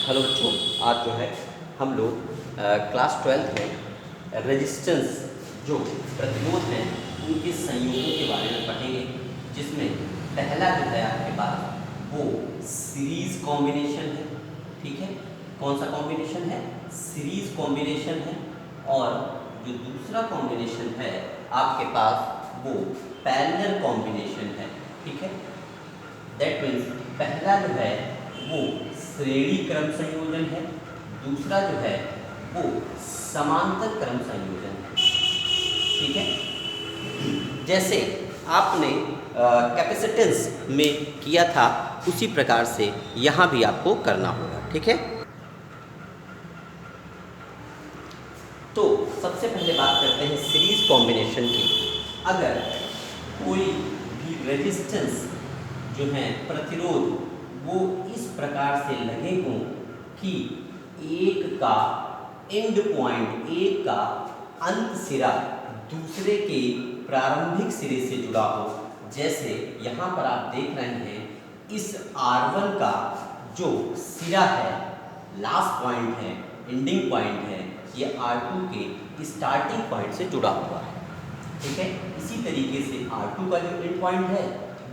Hello बच्चों, आज जो है हम लोग क्लास 12th में रेजिस्टेंस जो प्रतिरोध हैं उनके संयोगों के बारे में पढ़ेंगे, जिसमें पहला जो है आपके पास वो सीरीज कॉम्बिनेशन है। ठीक है, कौन सा कॉम्बिनेशन है? सीरीज कॉम्बिनेशन है। और जो दूसरा कॉम्बिनेशन है आपके पास वो पैरेलल कॉम्बिनेशन है। ठीक है, दैट मीन्स पहला जो है वो श्रेणी क्रम संयोजन है, दूसरा जो है वो समांतर क्रम संयोजन है। ठीक है, जैसे आपने कैपेसिटेंस में किया था उसी प्रकार से यहाँ भी आपको करना होगा। ठीक है, तो सबसे पहले बात करते हैं सीरीज कॉम्बिनेशन की। अगर कोई भी रेजिस्टेंस जो है प्रतिरोध वो इस प्रकार से लगे हों कि एक का एंड पॉइंट, एक का अंत सिरा दूसरे के प्रारंभिक सिरे से जुड़ा हो। जैसे यहाँ पर आप देख रहे हैं, इस R1 का जो सिरा है, लास्ट पॉइंट है, एंडिंग पॉइंट है, ये R2 के स्टार्टिंग पॉइंट से जुड़ा हुआ है। ठीक है, इसी तरीके से R2 का जो एंड पॉइंट है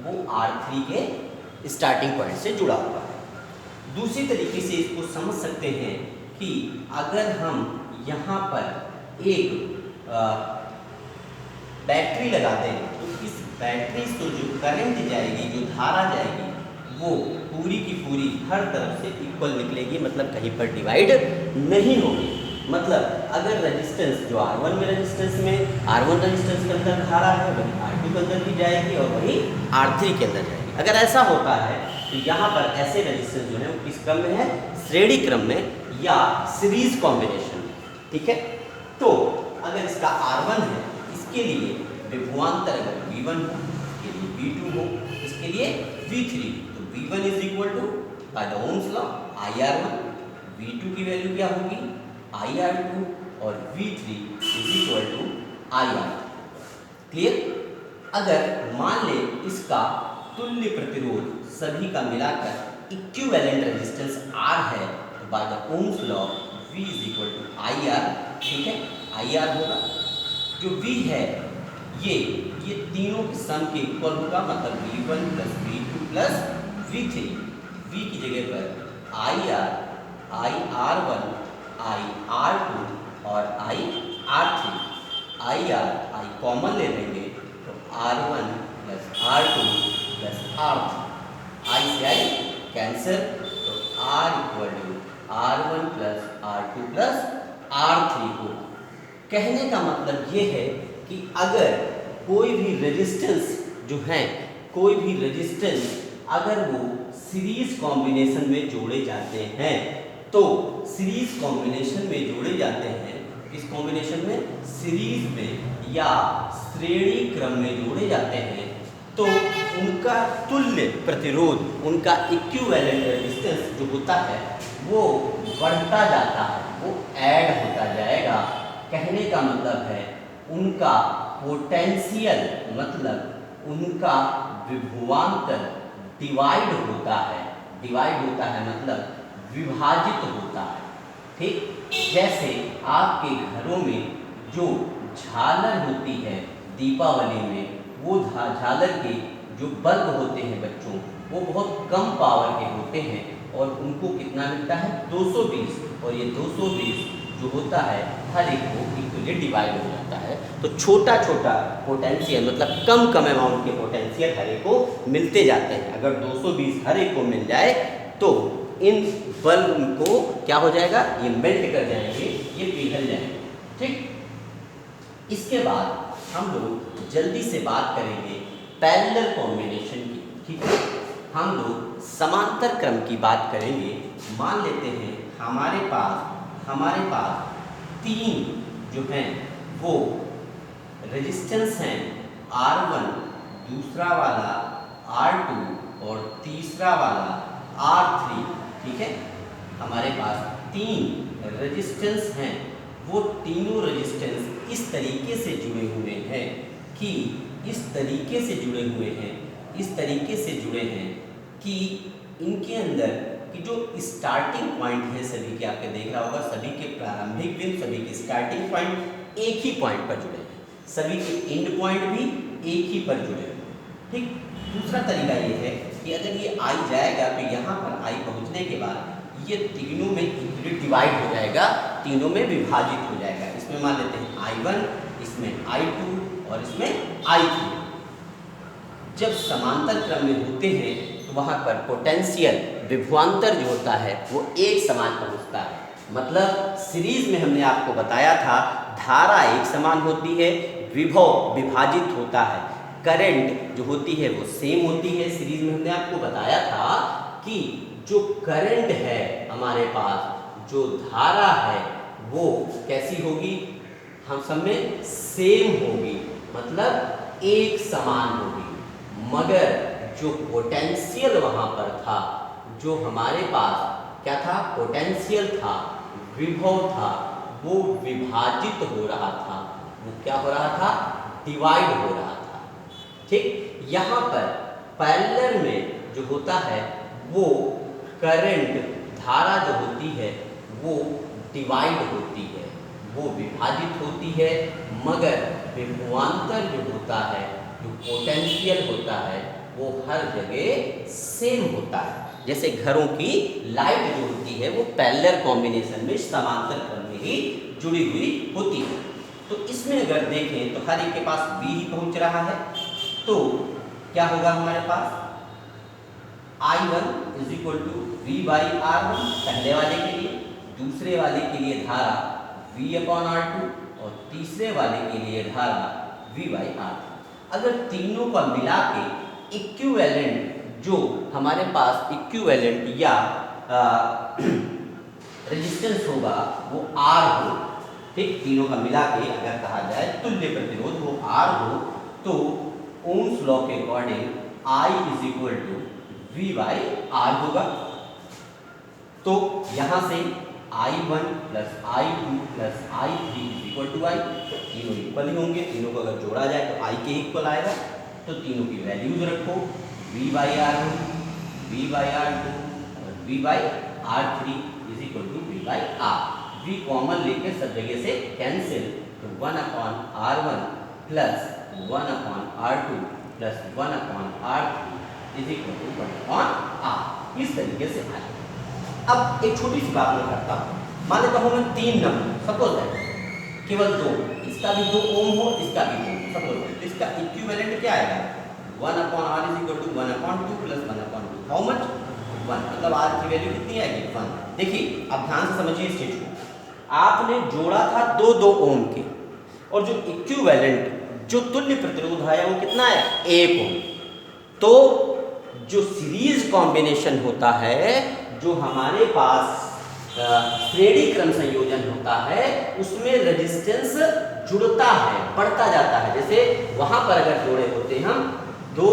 वो R3 के स्टार्टिंग पॉइंट से जुड़ा हुआ है। दूसरी तरीके से इसको समझ सकते हैं कि अगर हम यहाँ पर एक बैटरी लगा दें तो इस बैटरी से जो करंट जाएगी, जो धारा जाएगी, वो पूरी की पूरी हर तरफ से इक्वल निकलेगी, मतलब कहीं पर डिवाइड नहीं होगी। मतलब अगर रेजिस्टेंस जो R1 में रेजिस्टेंस में R1 रेजिस्टेंस के अंदर धारा है, वही R2 के अंदर भी जाएगी और वही R3 के अंदर जाएगी। अगर ऐसा होता है तो यहाँ पर ऐसे रेजिस्टेंस जो है वो किस क्रम में है? श्रेणी क्रम में या सीरीज कॉम्बिनेशन में। ठीक है, तो अगर इसका R1 है, इसके लिए विभवांतर अगर V1 हो, इसके लिए V2 हो, इसके लिए V3, तो V1 is equal to by the Ohm's law IR1, V2 की वैल्यू क्या होगी? IR2 और V3 is equal to IR। Clear? अगर मान ले इसका तुल्य प्रतिरोध सभी का मिलाकर इक्विवेलेंट रेजिस्टेंस R है, तो by the Ohm's law V is equal to IR। ठीक है, IR होगा। जो V है ये तीनों के सम के इक्वल होगा, मतलब V1 plus V2 plus V3। V की जगह पर IR, IR1, IR2 और IR3। IR I कॉमन ले लेंगे तो R1 plus R2 plus R3, I से I कैंसर, तो R equal to R1 plus R2 plus R3 हो। कहने का मतलब ये है कि अगर कोई भी रेजिस्टेंस जो है, कोई भी रेजिस्टेंस अगर वो सीरीज कॉम्बिनेशन में जोड़े जाते हैं, तो सीरीज कॉम्बिनेशन में जोड़े जाते हैं, इस कॉम्बिनेशन में सीरीज में या श्रेणी क्रम में जोड़े जाते हैं, तो उनका तुल्य प्रतिरोध, उनका इक्विवेलेंट रेजिस्टेंस जो होता है वो बढ़ता जाता है, वो ऐड होता जाएगा। कहने का मतलब है उनका पोटेंशियल, मतलब उनका विभवांतर डिवाइड होता है। डिवाइड होता है मतलब विभाजित होता है। ठीक, जैसे आपके घरों में जो झालर होती है दीपावली में, वो झालर के जो बल्ब होते हैं बच्चों, वो बहुत कम पावर के होते हैं और उनको कितना मिलता है? 220, और ये 220 जो होता है हर एक को इक्वली डिवाइड हो जाता है। तो छोटा छोटा पोटेंशियल, मतलब कम कम अमाउंट के पोटेंशियल हर एक को मिलते जाते हैं। अगर 220 हर एक को मिल जाए तो इन बल्ब को क्या हो जाएगा? ये मेल्ट कर जाएंगे, ये पिघल जाएंगे। ठीक, इसके बाद हम लोग जल्दी से बात करेंगे पैरेलल कॉम्बिनेशन की। ठीक है, हम लोग समांतर क्रम की बात करेंगे। मान लेते हैं हमारे पास तीन जो हैं वो रेजिस्टेंस हैं, R1, दूसरा वाला R2 और तीसरा वाला R3। ठीक है, हमारे पास तीन रेजिस्टेंस हैं, वो तीनों रेजिस्टेंस इस तरीके से जुड़े हुए हैं कि इस तरीके से जुड़े हैं कि इनके अंदर कि जो स्टार्टिंग पॉइंट है सभी के, आपके देख रहा होगा सभी के प्रारंभिक बिंदु, सभी के स्टार्टिंग पॉइंट एक ही पॉइंट पर जुड़े हैं, सभी के एंड पॉइंट भी एक ही पर जुड़े हैं। ठीक, दूसरा तरीका ये है कि अगर ये आई जाएगा तो यहाँ पर आई पहुँचने के बाद ये तीनों में डिवाइड हो जाएगा, तीनों में विभाजित हो जाएगा। इसमें मान लेते हैं I1, इसमें I2 और इसमें I3। जब समांतर क्रम में होते हैं तो वहाँ पर पोटेंशियल विभवांतर जो होता है वो एक समान पहुँचता है। मतलब सीरीज में हमने आपको बताया था धारा एक समान होती है, विभव विभाजित होता है, करंट जो होती है वो सेम होती है। सीरीज में हमने आपको बताया था कि जो करंट है हमारे पास, जो धारा है वो कैसी होगी, हम सब में सेम होगी, मतलब एक समान होगी। मगर जो पोटेंशियल वहाँ पर था, जो हमारे पास क्या था, पोटेंशियल था, विभव था, वो विभाजित हो रहा था। वो क्या हो रहा था, डिवाइड हो रहा था। ठीक, यहाँ पर पैरेलल में जो होता है वो करंट, धारा जो होती है वो डिवाइड होती है, वो विभाजित होती है, मगर विभवांतर जो होता है, जो पोटेंशियल होता है वो हर जगह सेम होता है। जैसे घरों की लाइट जो होती है वो पैरेलल कॉम्बिनेशन में समांतर क्रम में ही जुड़ी हुई होती है। तो इसमें अगर देखें तो हर एक के पास V ही पहुंच रहा है, तो क्या होगा हमारे पास I1 is equal to V/R1 पहले वाले के लिए, दूसरे वाले के लिए धारा V/R2 और तीसरे वाले के लिए धारा V/R3। अगर तीनों का मिला के इक्विवेलेंट, जो हमारे पास इक्विवेलेंट या रेजिस्टेंस होगा वो R हो, ठीक, तीनों का मिला के अगर कहा जाए तुल्य प्रतिरोध वो R हो, तो ओम्स लॉ के according I is equal to V/R होगा। तो यहाँ से I1 plus I2 plus I3 is equal to I, तीनों इक्वल ही होंगे। तीनों को अगर जोड़ा जाए तो I के इक्वल आएगा। तो तीनों की वैल्यूज रखो, V/R1, V/R2 और V/R3 is equal to V/R। V common लेके सब जगह से कैंसिल, तो 1/R1 plus 1/R2 plus 1/R3 is equal to 1/R। इस तरीके से आए। अब एक छोटी सी बात मैं करता हूँ, मान लेता हूँ मैं 3 नंबर, सपोज दैट केवल 2, इसका भी 2 ओम हो, इसका भी 2, सपोज दैट इसका इक्विवेलेंट क्या आएगा, 1/R is equal to 1/2 plus 1/2। How much, 1, मतलब R की वैल्यू कितनी आएगी, 1। देखिए अब ध्यान से समझिए इस चीज को, आपने जोड़ा था 2 ओम के, और जो इक्विवेलेंट जो तुल्य प्रतिरोध आया वो कितना है, 1 ओम। तो जो सीरीज कॉम्बिनेशन होता है, जो हमारे पास श्रेणी क्रम संयोजन होता है, उसमें रेजिस्टेंस जुड़ता है, बढ़ता जाता है। जैसे वहां पर अगर जोड़े होते हम 2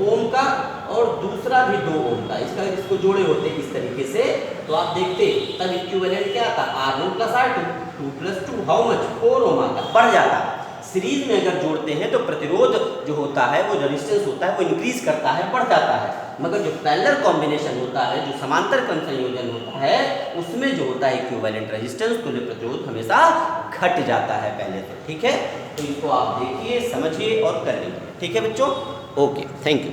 ओम का और दूसरा भी 2 ओम का, इसको जोड़े होते इस तरीके से, तो आप देखते तब इक्विवेलेंट क्या आता, R1 plus R2, 2 plus 2, how much, 4 ओम आता, बढ़ जाता है। सीरीज में अगर जोड़ते हैं तो प्रतिरोध जो होता है, वो जो रेजिस्टेंस होता है वो इंक्रीज करता है, बढ़ जाता है। मगर जो पैरेलल कॉम्बिनेशन होता है, जो समांतर क्रम संयोजन होता है, उसमें जो होता है इक्विवेलेंट रेजिस्टेंस, तुल्य प्रतिरोध हमेशा घट जाता है पहले से। ठीक है, तो इसको आप देखिए, समझिए और कर लीजिए। ठीक है बच्चों, ओके, थैंक यू।